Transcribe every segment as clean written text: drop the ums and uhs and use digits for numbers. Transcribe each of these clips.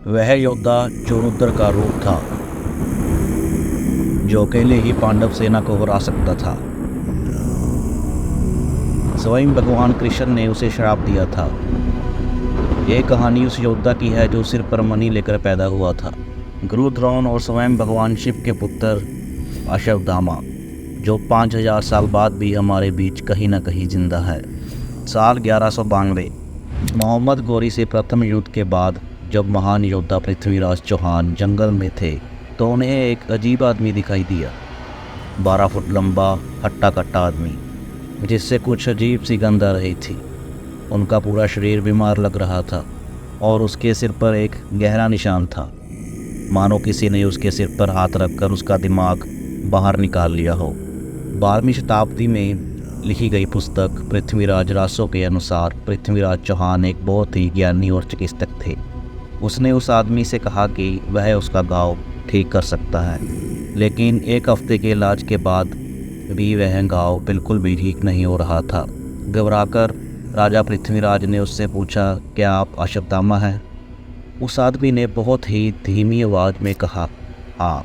वह योद्धा जो रुद्र का रूप था, जो अकेले ही पांडव सेना को हरा सकता था। स्वयं भगवान कृष्ण ने उसे श्राप दिया था। यह कहानी उस योद्धा की है जो सिर पर मणि लेकर पैदा हुआ था। गुरु द्रोण और स्वयं भगवान शिव के पुत्र अश्वत्थामा, जो 5000 साल बाद भी हमारे बीच कहीं न कहीं जिंदा है। साल 1192 मोहम्मद गौरी से प्रथम युद्ध के बाद जब महान योद्धा पृथ्वीराज चौहान जंगल में थे तो उन्हें एक अजीब आदमी दिखाई दिया। 12 फुट लंबा हट्टा कट्टा आदमी, जिससे कुछ अजीब सी गंध आ रही थी। उनका पूरा शरीर बीमार लग रहा था और उसके सिर पर एक गहरा निशान था, मानो किसी ने उसके सिर पर हाथ रखकर उसका दिमाग बाहर निकाल लिया हो। 12वीं शताब्दी में लिखी गई पुस्तक पृथ्वीराज रासो के अनुसार पृथ्वीराज चौहान एक बहुत ही ज्ञानी और चिकित्सक थे। उसने उस आदमी से कहा कि वह उसका घाव ठीक कर सकता है, लेकिन एक हफ्ते के इलाज के बाद भी वह घाव बिल्कुल भी ठीक नहीं हो रहा था। घबराकर राजा पृथ्वीराज ने उससे पूछा, क्या आप अश्वत्थामा हैं? उस आदमी ने बहुत ही धीमी आवाज़ में कहा, हाँ,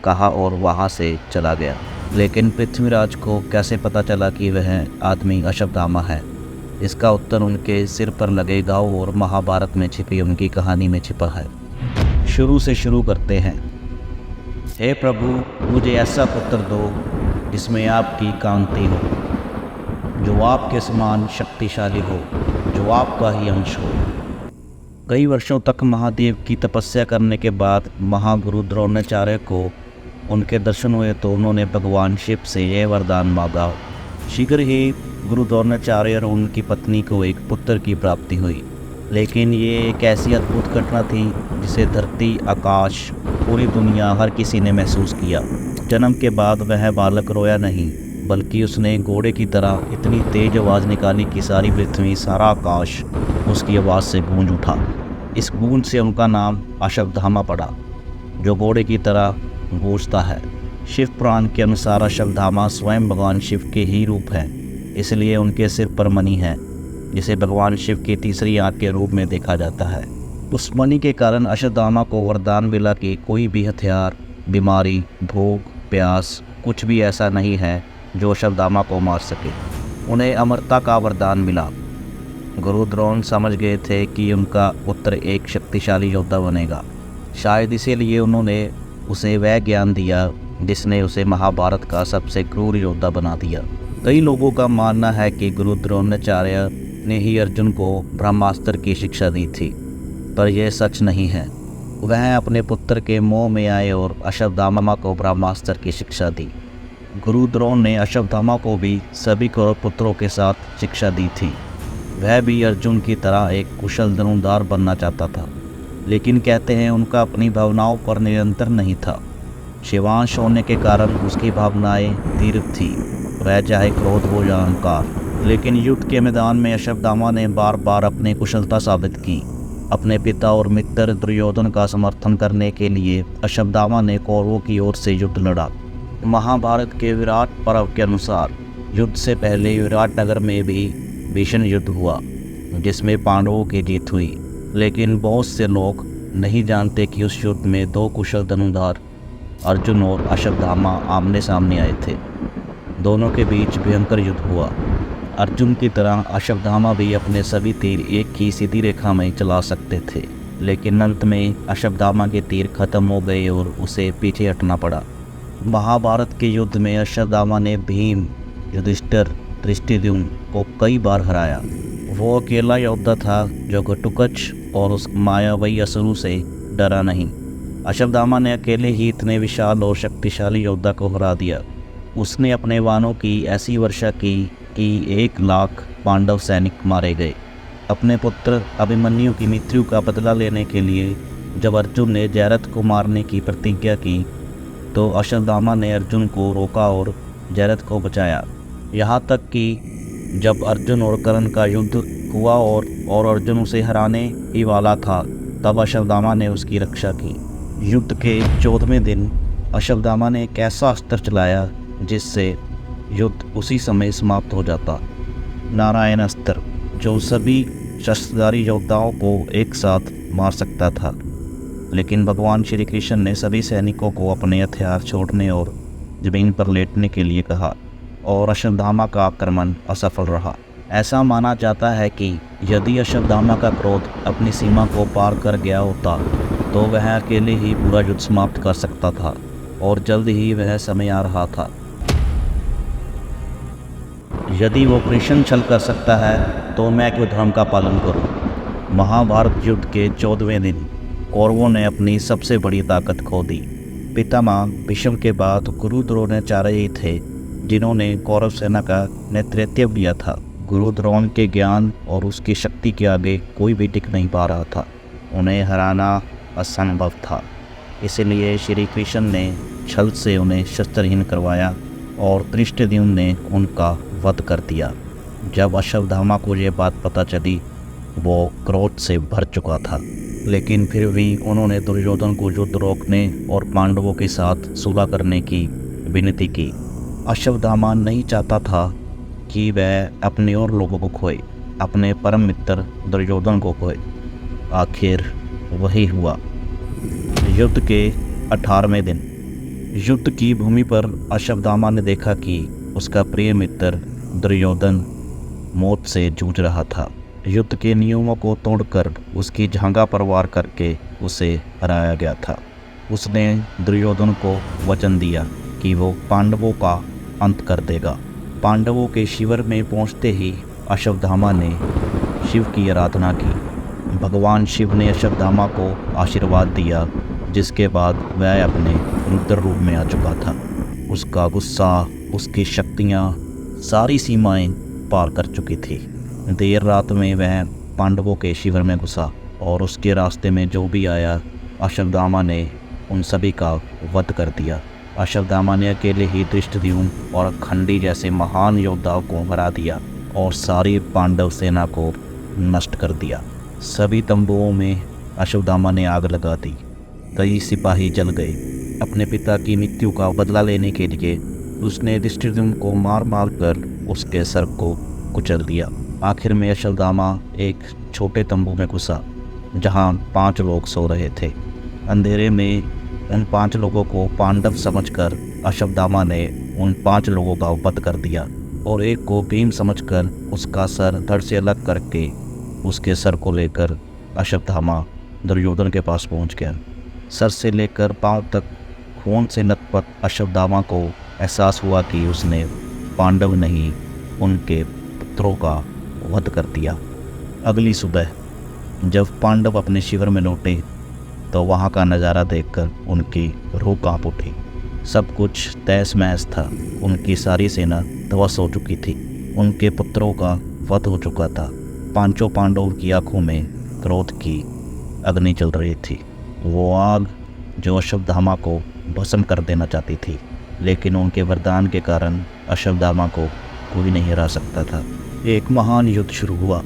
कहा और वहाँ से चला गया। लेकिन पृथ्वीराज को कैसे पता चला कि वह आदमी अश्वत्थामा है? इसका उत्तर उनके सिर पर लगे घाव और महाभारत में छिपी उनकी कहानी में छिपा है। शुरू से शुरू करते हैं। हे प्रभु, मुझे ऐसा पुत्र दो जिसमें आपकी कांति हो, जो आपके समान शक्तिशाली हो, जो आपका ही अंश हो। कई वर्षों तक महादेव की तपस्या करने के बाद महागुरु द्रोणाचार्य को उनके दर्शन हुए तो उन्होंने भगवान शिव से यह वरदान मांगा। शीघ्र ही गुरु द्रोणाचार्य और उनकी पत्नी को एक पुत्र की प्राप्ति हुई। लेकिन ये एक ऐसी अद्भुत घटना थी जिसे धरती, आकाश, पूरी दुनिया, हर किसी ने महसूस किया। जन्म के बाद वह बालक रोया नहीं, बल्कि उसने घोड़े की तरह इतनी तेज आवाज़ निकाली कि सारी पृथ्वी, सारा आकाश उसकी आवाज़ से गूंज उठा। इस गूंज से उनका नाम अश्वत्थामा पड़ा, जो घोड़े की तरह गूंजता है। शिव पुराण के अनुसार अश्वत्थामा स्वयं भगवान शिव के ही रूप हैं, इसलिए उनके सिर पर मणि है, जिसे भगवान शिव की तीसरी आंख के रूप में देखा जाता है। उस मणि के कारण अश्वत्थामा को वरदान मिला कि कोई भी हथियार, बीमारी, भूख, प्यास, कुछ भी ऐसा नहीं है जो अश्वत्थामा को मार सके। उन्हें अमरता का वरदान मिला। गुरु द्रोण समझ गए थे कि उनका पुत्र एक शक्तिशाली योद्धा बनेगा। शायद इसीलिए उन्होंने उसे वह ज्ञान दिया जिसने उसे महाभारत का सबसे क्रूर योद्धा बना दिया। कई लोगों का मानना है कि गुरु द्रोणाचार्य ने ही अर्जुन को ब्रह्मास्त्र की शिक्षा दी थी, पर यह सच नहीं है। वह अपने पुत्र के मोह में आए और अश्वत्थामा को ब्रह्मास्त्र की शिक्षा दी। गुरु द्रोण ने अश्वत्थामा को भी सभी कौरव पुत्रों के साथ शिक्षा दी थी। वह भी अर्जुन की तरह एक कुशल धनुर्धार बनना चाहता था, लेकिन कहते हैं उनका अपनी भावनाओं पर नियंत्रण नहीं था। शिवांश होने के कारण उसकी भावनाएं तीव्र थी, वह चाहे क्रोध हो या अहंकार। लेकिन युद्ध के मैदान में अश्वत्थामा ने बार बार अपनी कुशलता साबित की। अपने पिता और मित्र दुर्योधन का समर्थन करने के लिए अश्वत्थामा ने कौरवों की ओर से युद्ध लड़ा। महाभारत के विराट पर्व के अनुसार युद्ध से पहले विराट नगर में भी भीषण युद्ध हुआ, जिसमें पांडवों की जीत हुई। लेकिन बहुत से लोग नहीं जानते कि उस युद्ध में दो कुशल धनुर्धार अर्जुन और अश्वत्थामा आमने सामने आए थे। दोनों के बीच भयंकर युद्ध हुआ। अर्जुन की तरह अश्वत्थामा भी अपने सभी तीर एक ही सीधी रेखा में चला सकते थे, लेकिन अंत में अश्वत्थामा के तीर खत्म हो गए और उसे पीछे हटना पड़ा। महाभारत के युद्ध में अश्वत्थामा ने भीम, युधिष्ठिर, धृष्टद्युम्न को कई बार हराया। वो अकेला योद्धा था जो घटोत्कच और उस मायावी असुरों से डरा नहीं। अश्वत्थामा ने अकेले ही इतने विशाल और शक्तिशाली योद्धा को हरा दिया। उसने अपने वानों की ऐसी वर्षा की कि 1 लाख पांडव सैनिक मारे गए। अपने पुत्र अभिमन्यु की मृत्यु का बदला लेने के लिए जब अर्जुन ने जयद्रथ को मारने की प्रतिज्ञा की तो अश्वत्थामा ने अर्जुन को रोका और जयद्रथ को बचाया। यहाँ तक कि जब अर्जुन और कर्ण का युद्ध हुआ और अर्जुन उसे हराने ही वाला था, तब अश्वत्थामा ने उसकी रक्षा की। युद्ध के 14वें दिन अश्वत्थामा ने एक ऐसा अस्त्र चलाया जिससे युद्ध उसी समय समाप्त हो जाता। नारायण अस्त्र, जो सभी शस्त्रधारी योद्धाओं को एक साथ मार सकता था, लेकिन भगवान श्री कृष्ण ने सभी सैनिकों को अपने हथियार छोड़ने और जमीन पर लेटने के लिए कहा और अश्वत्थामा का आक्रमण असफल रहा। ऐसा माना जाता है कि यदि अश्वत्थामा का क्रोध अपनी सीमा को पार कर गया होता तो वह अकेले ही पूरा युद्ध समाप्त कर सकता था, और जल्द ही वह समय आ रहा था। यदि वो कृष्ण छल कर सकता है तो मैं क्यों धर्म का पालन करूं। महाभारत युद्ध के 14वें दिन कौरवों ने अपनी सबसे बड़ी ताकत खो दी। पितामह भीष्म के बाद गुरु द्रोणाचार्य ही थे जिन्होंने कौरव सेना का नेतृत्व किया था। गुरु द्रोण के ज्ञान और उसकी शक्ति के आगे कोई भी टिक नहीं पा रहा था। उन्हें हराना असंभव था। इसलिए श्री कृष्ण ने छल से उन्हें शस्त्रहीन करवाया और धृष्टद्युम्न ने उनका वध कर दिया। जब अश्वत्थामा को ये बात पता चली वो क्रोध से भर चुका था, लेकिन फिर भी उन्होंने दुर्योधन को युद्ध रोकने और पांडवों के साथ सुलह करने की विनती की। अश्वत्थामा नहीं चाहता था कि वह अपने और लोगों को खोए, अपने परम मित्र दुर्योधन को खोए। आखिर वही हुआ। युद्ध के 18वें दिन युद्ध की भूमि पर अश्वत्थामा ने देखा कि उसका प्रिय मित्र दुर्योधन मौत से जूझ रहा था। युद्ध के नियमों को तोड़कर उसकी झांगा पर वार करके उसे हराया गया था। उसने दुर्योधन को वचन दिया कि वो पांडवों का अंत कर देगा। पांडवों के शिविर में पहुंचते ही अश्वत्थामा ने शिव की आराधना की। भगवान शिव ने अश्वत्थामा को आशीर्वाद दिया, जिसके बाद वह अपने रुद्र रूप में आ चुका था। उसका गुस्सा, उसकी शक्तियाँ सारी सीमाएं पार कर चुकी थी। देर रात में वह पांडवों के शिविर में घुसा और उसके रास्ते में जो भी आया अश्वत्थामा ने उन सभी का वध कर दिया। अश्वत्थामा ने अकेले ही धृष्टद्युम्न और खंडी जैसे महान योद्धाओं को हरा दिया और सारी पांडव सेना को नष्ट कर दिया। सभी तंबुओं में अश्वत्थामा ने आग लगा दी। कई सिपाही जल गए। अपने पिता की मृत्यु का बदला लेने के लिए उसने धृष्टद्युम्न को मार मार कर उसके सर को कुचल दिया। आखिर में अश्वत्थामा एक छोटे तंबू में घुसा जहां 5 लोग सो रहे थे। अंधेरे में उन 5 लोगों को पांडव समझकर अश्वत्थामा ने उन 5 लोगों का वध कर दिया और एक को भीम समझकर उसका सर धड़ से अलग करके उसके सर को लेकर अश्वत्थामा दुर्योधन के पास पहुंच गया। सर से लेकर पांव तक खून से लथपथ अश्वत्थामा को एहसास हुआ कि उसने पांडव नहीं उनके पुत्रों का वध कर दिया। अगली सुबह जब पांडव अपने शिविर में लौटे तो वहाँ का नज़ारा देखकर उनकी रूह कांप उठी। सब कुछ तहस महस था। उनकी सारी सेना ध्वस्त हो चुकी थी। उनके पुत्रों का वध हो चुका था। 5 पांडवों की आंखों में क्रोध की अग्नि जल रही थी। वो आग जो अश्वत्थामा को भस्म कर देना चाहती थी, लेकिन उनके वरदान के कारण अश्वत्थामा को कोई नहीं हरा सकता था। एक महान युद्ध शुरू हुआ।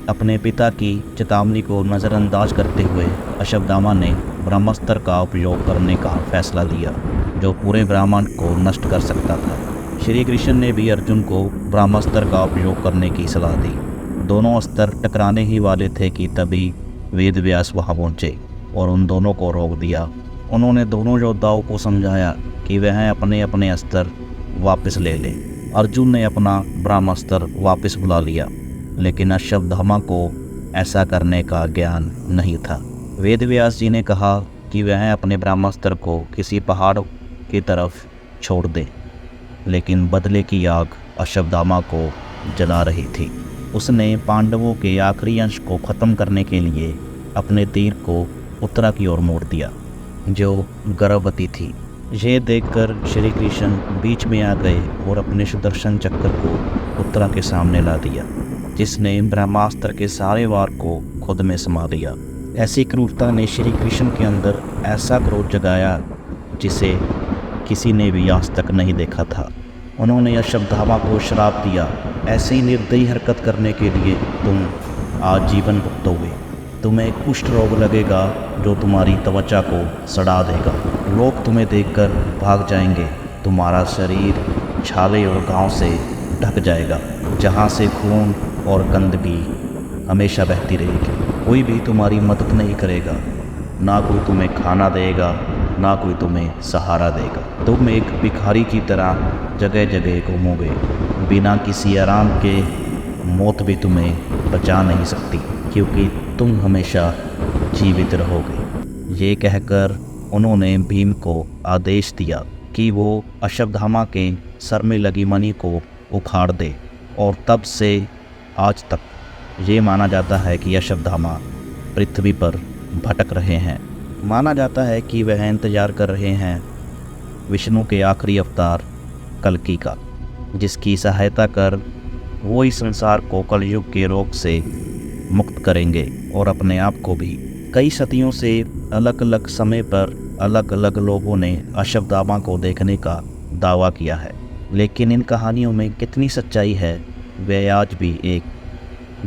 अपने पिता की चेतावनी को नज़रअंदाज करते हुए अश्वत्थामा ने ब्रह्मास्त्र का उपयोग करने का फैसला लिया, जो पूरे ब्रह्मांड को नष्ट कर सकता था। श्री कृष्ण ने भी अर्जुन को ब्रह्मास्त्र का उपयोग करने की सलाह दी। दोनों अस्त्र टकराने ही वाले थे कि तभी वेद व्यास वहाँ पहुँचे और उन दोनों को रोक दिया। उन्होंने दोनों योद्धाओं को समझाया कि वह अपने अपने अस्त्र वापस ले लें। अर्जुन ने अपना ब्रह्मास्त्र वापस बुला लिया, लेकिन अश्वत्थामा को ऐसा करने का ज्ञान नहीं था। वेद व्यास जी ने कहा कि वह अपने ब्रह्मास्त्र को किसी पहाड़ की तरफ छोड़ दे, लेकिन बदले की आग अश्वत्थामा को जला रही थी। उसने पांडवों के आखिरी अंश को ख़त्म करने के लिए अपने तीर को उत्तरा की ओर मोड़ दिया, जो गर्भवती थी। यह देखकर श्री कृष्ण बीच में आ गए और अपने सुदर्शन चक्र को उत्तरा के सामने ला दिया, जिसने ब्रह्मास्त्र के सारे वार को खुद में समा लिया। ऐसी क्रूरता ने श्री कृष्ण के अंदर ऐसा क्रोध जगाया जिसे किसी ने भी आज तक नहीं देखा था। उन्होंने अश्वत्थामा को श्राप दिया, ऐसी निर्दयी हरकत करने के लिए तुम आजीवन भुगतोगे। तुम्हें कुष्ठ रोग लगेगा जो तुम्हारी त्वचा को सड़ा देगा। लोग तुम्हें देखकर भाग जाएंगे। तुम्हारा शरीर छाले और घाव से ढक जाएगा, जहाँ से खून और गंदगी हमेशा बहती रहेगी। कोई भी तुम्हारी मदद नहीं करेगा, ना कोई तुम्हें खाना देगा, ना कोई तुम्हें सहारा देगा। तुम एक भिखारी की तरह जगह जगह घूमोगे, बिना किसी आराम के। मौत भी तुम्हें बचा नहीं सकती, क्योंकि तुम हमेशा जीवित रहोगे। ये कहकर उन्होंने भीम को आदेश दिया कि वो अश्वत्थामा के सर में लगी मणि को उखाड़ दे। और तब से आज तक ये माना जाता है कि अश्वत्थामा पृथ्वी पर भटक रहे हैं। माना जाता है कि वह इंतज़ार कर रहे हैं विष्णु के आखिरी अवतार कल्कि का, जिसकी सहायता कर वो इस संसार को कलयुग के रोग से मुक्त करेंगे और अपने आप को भी। कई सदियों से अलग अलग समय पर अलग अलग लोगों ने अश्वत्थामा को देखने का दावा किया है, लेकिन इन कहानियों में कितनी सच्चाई है वह आज भी एक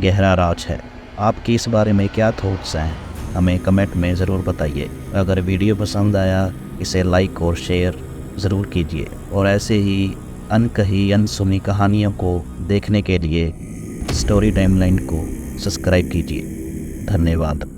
गहरा राज है। आपकी इस बारे में क्या थॉट्स हैं, हमें कमेंट में ज़रूर बताइए। अगर वीडियो पसंद आया इसे लाइक और शेयर ज़रूर कीजिए, और ऐसे ही अनकही अनसुनी कहानियों को देखने के लिए स्टोरी टाइमलाइन को सब्सक्राइब कीजिए। धन्यवाद।